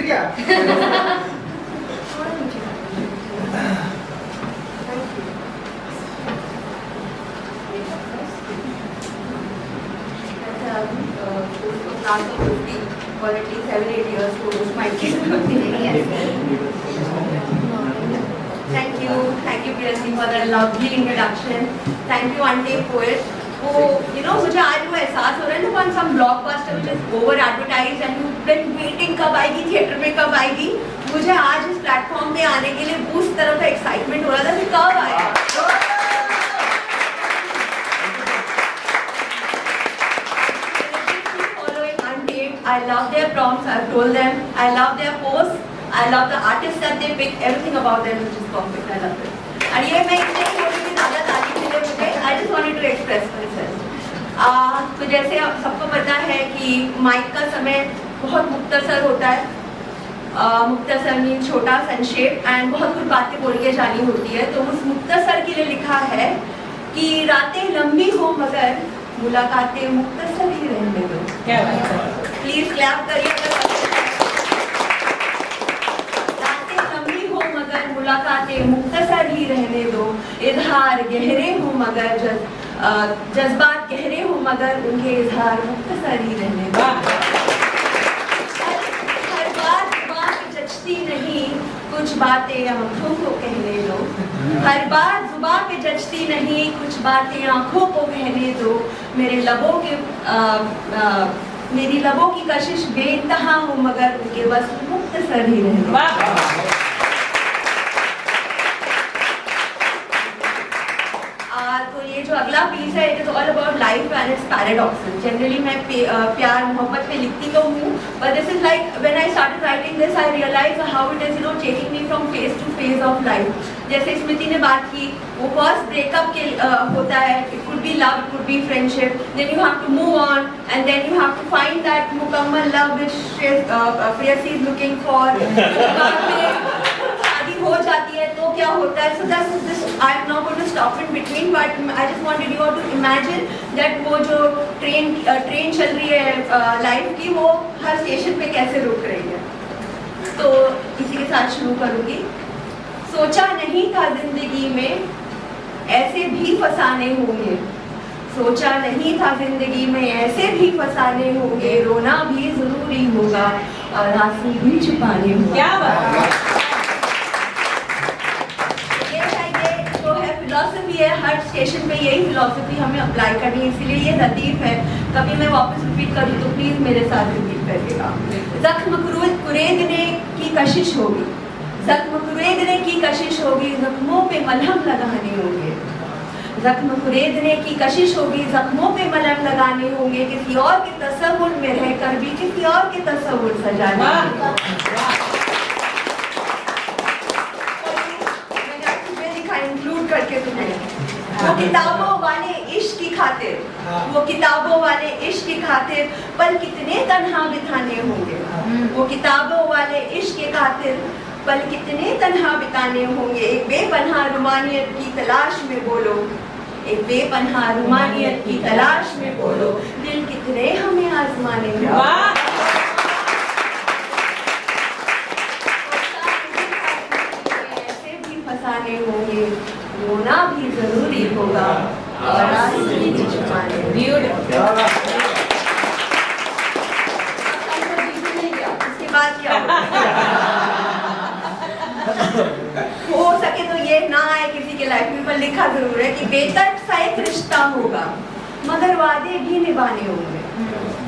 क्या? Quality 7-8 years to my kids. Thank you Priyansi for the lovely introduction. Thank you Auntie Poet. मुझे आज वो एहसास हो रहा है ना one some blockbuster which is over advertised and you been waiting कब आएगी थिएटर में, कब आएगी. मुझे आज इस प्लेटफॉर्म पे आने के लिए उस तरह का एक्साइटमेंट हो रहा था कि कब आएगा. I love their prompts. I've told them. I love their posts. I love the artists that they pick. Everything about them which is perfect. I love it. And ये मैं इसलिए बोली कि ज़्यादा तारीफ मिले मुझे. I just wanted to express myself. तो जैसे सबको पता है कि माइक का समय बहुत मुख्तसर होता है. मुख्तसर मीन छोटा, संक्षेप एंड बहुत कुछ बातें बोल के जानी होती है. तो उस मुख्तसर के लिए लिखा है कि रातें लंबी हो मगर मुलाकातें मुख्तसर ही रहने दो. क्या बात है. प्लीज क्लैप करिए. रातें लंबी हो मगर मुलाकातें मुख्तसर ही रहने दो. इजहार गहरे हो मगर जज्बात गहरे हो मगर उनके इजहार मुख्तसर ही रहने दो. हर बात जुबान पे जचती नहीं कुछ बातें आंखों को कहने दो. हर बात जुबान पे जचती नहीं कुछ बातें आंखों को कहने दो. मेरी लबों की कशिश बेइंतहा हो मगर उनके बस मुख्तसर ही रहने दो. तो ये जो अगला पीस है it is all about life and its paradoxes. Generally मैं प्यार मोहब्बत पे लिखती तो हूँ but this is like when I started writing this I realize how it is taking me from phase to phase of life. जैसे स्मृति ने बात की वो फर्स्ट ब्रेकअप के होता है. It could be love, it could be friendship. Then you have to move on and then you have to find that मुकम्मल love which प्रेयसी इज लुकिंग फॉर. शादी हो जाती है तो क्या होता है. So that's this I am not going to stop in between but I just wanted you to imagine that वो जो ट्रेन चल रही है लाइफ की वो हर स्टेशन पे कैसे रुक रही है. तो इसी के साथ शुरू करूँगी. सोचा नहीं था जिंदगी में ऐसे भी फसाने होंगे. सोचा नहीं था जिंदगी में ऐसे भी फसाने होंगे. रोना भी जरूरी होगा और आंसू भी छुपाने होंगे. क्या बात है. ये जो है फिलॉसफी है. हर स्टेशन पे यही फिलॉसफी हमें अप्लाई करनी है. इसीलिए ये लतीफ है. कभी मैं वापस रिपीट करूँ तो प्लीज मेरे साथ रिपीट करिएगा. जख्म कुरेदने की कशिश होगी. जख्म कुरेदने की कशिश होगी. जख्मों पे मलहम लगाने होंगे. जख्म कुरेदने की कशिश होगी. जख्मों पे मलहम लगाने होंगे. किसी और के तसव्वुर में रहकर भी किसी और के तसव्वुर सजाने होंगे. मैंने लिखा इंक्लूड करके तुम्हें. वो किताबों वाले इश्क की खातिर, वो किताबों वाले इश्क की खातिर पल कितने तन्हा बिताने होंगे. वो किताबों वाले इश्क की खातिर पल कितने तन्हा बिताने होंगे. एक बेपनाह रुमानियत की तलाश में बोलो. एक बेपनाह रुमानियत की तलाश में बोलो. दिल कितने हमें आजमाने होंगे. ऐसे भी फसाने होंगे. रोना भी जरूरी होगा और आंसू भी छुपाने होंगे. इसके बाद क्या होगा. हो सके तो ये ना आए किसी के लाइफ में पर लिखा जरूर है कि बेतर्क सा एक रिश्ता होगा मगर वादे भी निभाने होंगे.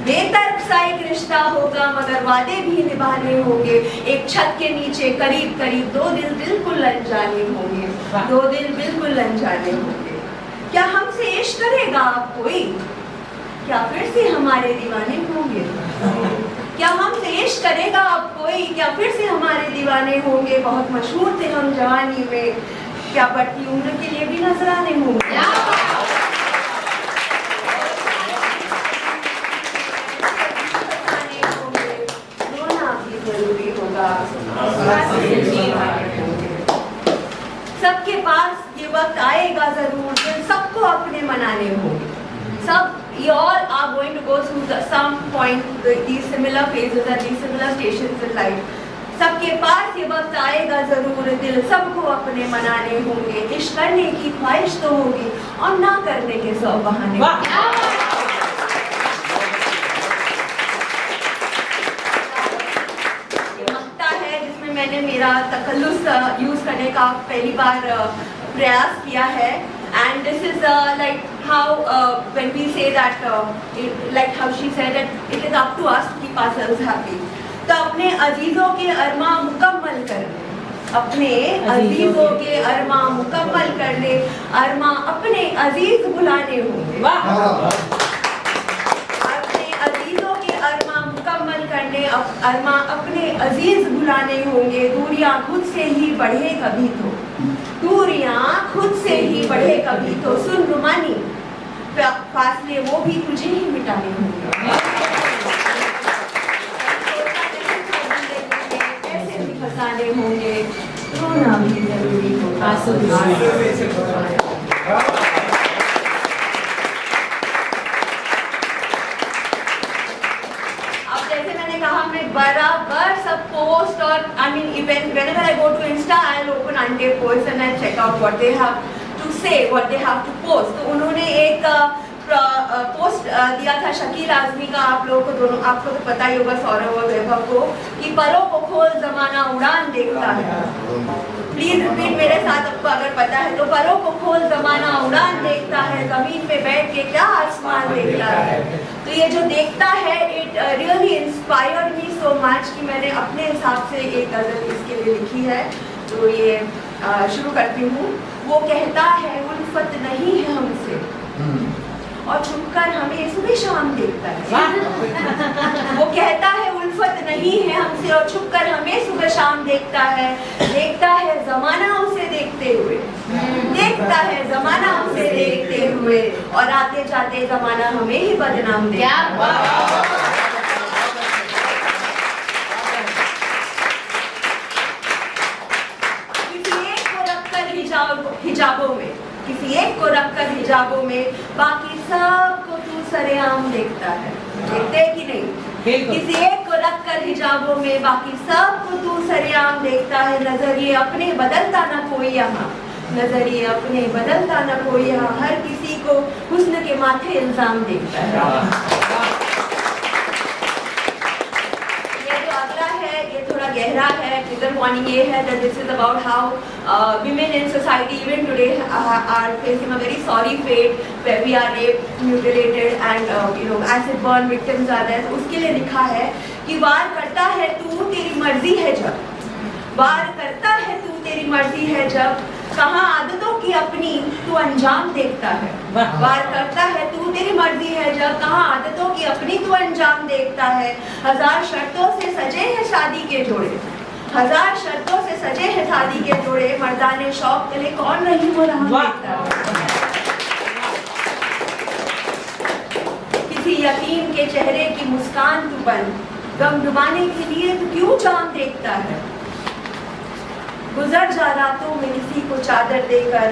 बेतर्क सा एक रिश्ता होगा मगर वादे भी निभाने होंगे. एक छत के नीचे करीब करीब दो दिल बिल्कुल अनजाने होंगे. दो दिल बिल्कुल अनजाने होंगे. क्या हमसे इश्क करेगा आप कोई. क्या फिर से हमारे दीवाने होंगे. क्या हमसे इश्क करेगा अब कोई. क्या फिर से हमारे दीवाने होंगे. बहुत मशहूर थे हम जवानी में. क्या बढ़ती उम्र के लिए भी नजराने होंगे. रोना भी जरूरी होगा. सबके पास ये वक्त आएगा जरूर जब सबको अपने मनाने होंगे. सब you all are going to go through some point these similar phases and these similar stations in life. सबके पास ये वक्त आएगा जरूर, दिल सबको अपने मनाने होंगे, इश्क करने की ख्वाहिश तो होगी और ना करने के 100 बहाने। ये मक्ता है जिसमें मैंने मेरा तकल्लुस यूज करने का पहली बार प्रयास किया है। And this is like how when we say that like how she said that it is up to us to keep ourselves happy. तो अपने अजीजों के अरमा मुकम्मल कर ले, अपने अजीजों के अरमा मुकम्मल कर ले, अरमा अपने अजीज बुलाने होंगे। अपने अजीजों के अरमा मुकम्मल करने, अरमा अपने अजीज बुलाने होंगे। दूरियां खुद से ही बढ़े कभी तो, दूरियां खुद से ही बढ़े कभी तो, सुन रुमानी फासले वो भी तुझे ही मिटाने होंगे। ऐसे भी फसाने होंगे, रोना भी जरूरी होगा। अब जैसे मैंने कहा, मैं बराबर सब पोस्ट और I mean even whenever I go to Insta, I'll open Ante posts and I'll check out what they have to say, what they have to post. तो उन्होंने एक पोस्ट दिया था शकील आजमी का, आप लोगों को दोनों, आपको तो पता ही होगा सौरभ और वैभव को, कि परों को खोल जमाना उड़ान देखता है। प्लीज रिपीट मेरे साथ, आपको अगर पता है तो। परों को खोल जमाना उड़ान देखता है, जमीन पे बैठ के क्या आसमान देखता है। तो ये जो देखता है, it really inspired me so much कि मैंने अपने हिसाब से एक गजल इसके लिए लिखी है। तो ये शुरू करती हूँ। वो कहता है उल्फत नहीं है हमसे और छुपकर हमें सुबह शाम देखता है। वो कहता है उल्फत नहीं है हमसे और छुपकर हमें सुबह शाम देखता है। देखता है जमाना उसे देखते हुए, देखता है जमाना उसे देखते हुए, और आते जाते जमाना हमें ही बदनाम देखता है। हिजाबों में, किसी एक को रखकर हिजाबों में, बाकी सबको तू सरेआम देखता है। देखते है कि नहीं? किसी एक को रखकर हिजाबों में, बाकी सबको तू सरेआम देखता है। नजरिए अपने बदलता ना कोई यहाँ, नजरिए अपने बदलता ना कोई यहाँ, हर किसी को हुस्न के माथे इल्जाम देखता है। थोड़ा गहरा है। ट्रिगर वार्निंग ये है that this is about how women in society even today are facing a very sorry fate where we are raped, mutilated and acid burn victims are there। उसके लिए लिखा है कि वार करता है तू तेरी मर्जी है जब, वार करता है तू तेरी मर्जी है जब, कहाँ आदतों की अपनी तू अंजाम देखता है। वार करता है तू तेरी मर्जी है जब, कहाँ आदतों की अपनी तू अंजाम देखता है। हजार शर्तों से सजे हैं शादी के जोड़े, हजार शर्तों से सजे हैं शादी के जोड़े, मर्दाने शौक तले कौन नहीं हो रहा देखता है। किसी यतीम के चेहरे की मुस्कान तू बन, गम डुबाने के लिए तू क्यों जाम देखता है। गुजर जा रातों में किसी को चादर देकर,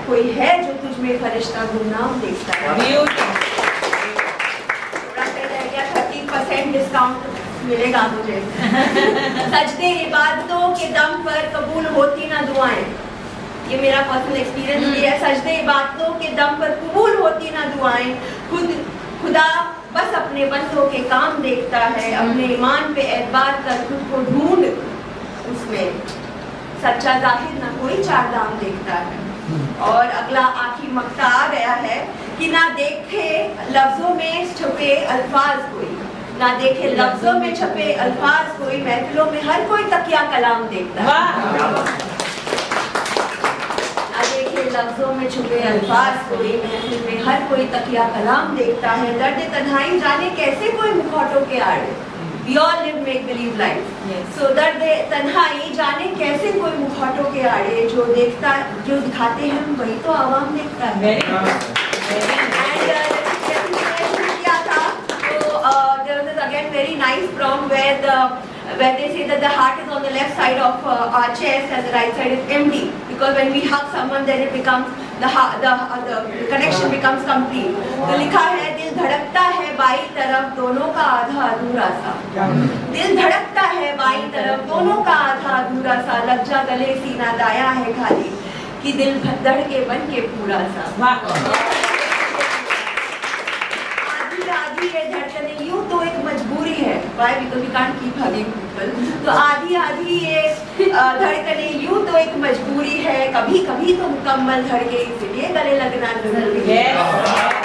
कोई है जो तुझ में फरिश्ता गुमनाम देखता है। 30% डिस्काउंट मिलेगा मुझे। सजदे इबादतों के दम पर कबूल होती ना दुआएं, ये मेरा पर्सनल एक्सपीरियंस भी है। सजदे इबादतों के दम पर कबूल होती ना दुआएं, खुदा बस अपने बंदों के काम देखता है। अपने ईमान पे एतबार कर खुद को ढूंढ, उसमें सच्चा जाहिर ना कोई चार दाम देखता है। और अगला आखिरी मक्ता आ गया है कि ना देखे लफ्जों में छुपे अल्फाज कोई, ना देखे लफ्जों में छुपे अल्फाज कोई, महफिलों में हर कोई तकिया कलाम देखता है। ना देखे लफ्जों में छुपे अल्फाज कोई, महफिल में हर कोई तकिया कलाम देखता है। दर्द तन्हाई जाने कैसे कोई मुखौटों के आड़े, We all live make believe life. Yes. So दर्द तन्हाई जाने कैसे कोई मुखौटों के आड़े, जो देखता, जो दिखाते हैं हम वही तो आवाम देखता है। क्या था तो there was again very nice prompt where they say that the heart is on the left side of our chest and the right side is empty, because when we hug someone then it becomes the connection becomes complete. तो लिखा है दिल दिल धड़कता है by तरफ दोनों का आधा अधूरा सा, दिल धड़कता है बाई तरफ दोनों का आधा अधूरा सा, लग जा गले सीना दाया है खाली कि दिल धड़के बन के पूरा सा। आधी आधी ये धड़कने यूं तो एक मजबूरी है, why because we can't keep hugging people, तो आधी आधी ये धड़कने यूं तो एक मजबूरी है, कभी कभी तो मुकम्मल धड़के इसलिए गले लगना जरूरी है।